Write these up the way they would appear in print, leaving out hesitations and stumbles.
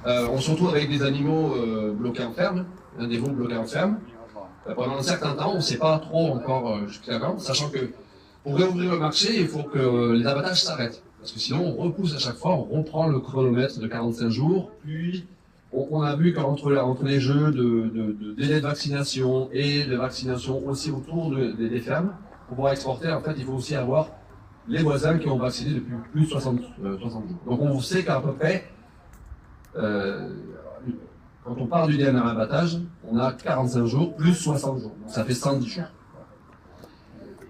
On se retrouve avec des animaux bloqués en ferme, des veaux bloqués en ferme. Pendant un certain temps, on ne sait pas trop encore jusqu'à quand, sachant que pour réouvrir le marché, il faut que les abattages s'arrêtent. Parce que sinon, on repousse à chaque fois, on reprend le chronomètre de 45 jours, puis on a vu qu'entre les jeux de délai de vaccination et de vaccination aussi autour des fermes, pour pouvoir exporter, en fait, il faut aussi avoir les voisins qui ont vacciné depuis plus de 60 jours. Donc on sait qu'à peu près, quand on part du dernier abattage, on a 45 jours plus 60 jours. Donc ça fait 110 jours.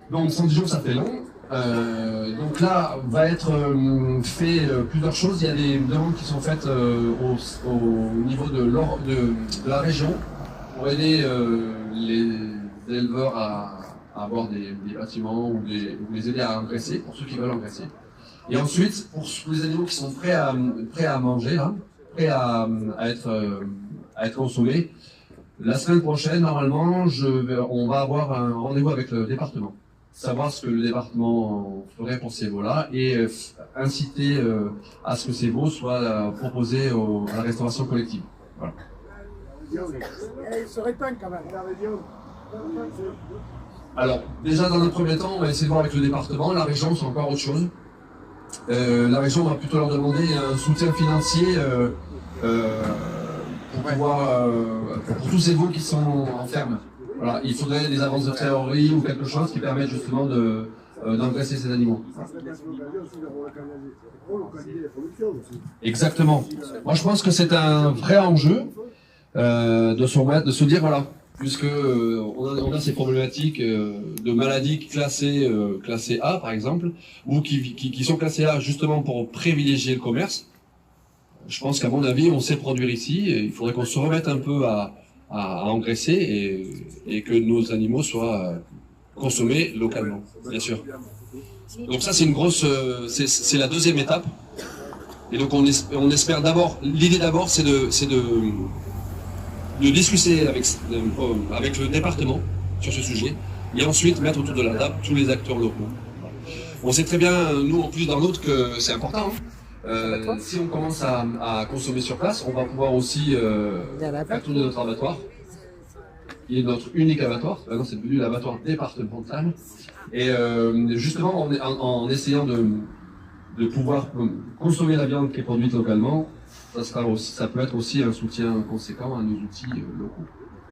Donc 110 jours, ça fait long. Donc là, va être fait plusieurs choses. Il y a des demandes qui sont faites au niveau de la région pour aider les éleveurs à avoir des bâtiments ou les aider à engraisser, pour ceux qui veulent engraisser. Et ensuite, pour les animaux qui sont prêts à manger, hein, prêts à être consommés, la semaine prochaine, normalement, on va avoir un rendez-vous avec le département. Savoir ce que le département ferait pour ces veaux-là et inciter à ce que ces veaux soient proposés à la restauration collective. Voilà. Il serait temps quand même. Alors, déjà dans un premier temps, on va essayer de voir avec le département. La région, c'est encore autre chose. La région va plutôt leur demander un soutien financier pour tous ces veaux qui sont en ferme. Voilà, il faudrait des avances de trésorerie ou quelque chose qui permette justement d'engraisser ces animaux. Exactement. Moi, je pense que c'est un vrai enjeu de se dire, voilà, puisque on a ces problématiques de maladies classées A, par exemple, ou qui sont classées A justement pour privilégier le commerce. Je pense qu'à mon avis, on sait produire ici, et il faudrait qu'on se remette un peu à engraisser et que nos animaux soient consommés localement, bien sûr. Donc ça, c'est une grosse, c'est la deuxième étape. Et donc on espère d'abord, l'idée d'abord, c'est de discuter avec le département sur ce sujet, et ensuite mettre autour de la table tous les acteurs locaux. On sait très bien, nous en plus dans l'autre, que c'est important. Si on commence à consommer sur place, on va pouvoir aussi faire tourner notre abattoir, qui est notre unique abattoir. Maintenant, c'est devenu l'abattoir départemental. Et justement, en essayant de pouvoir consommer la viande qui est produite localement, ça peut être aussi un soutien conséquent à nos outils locaux.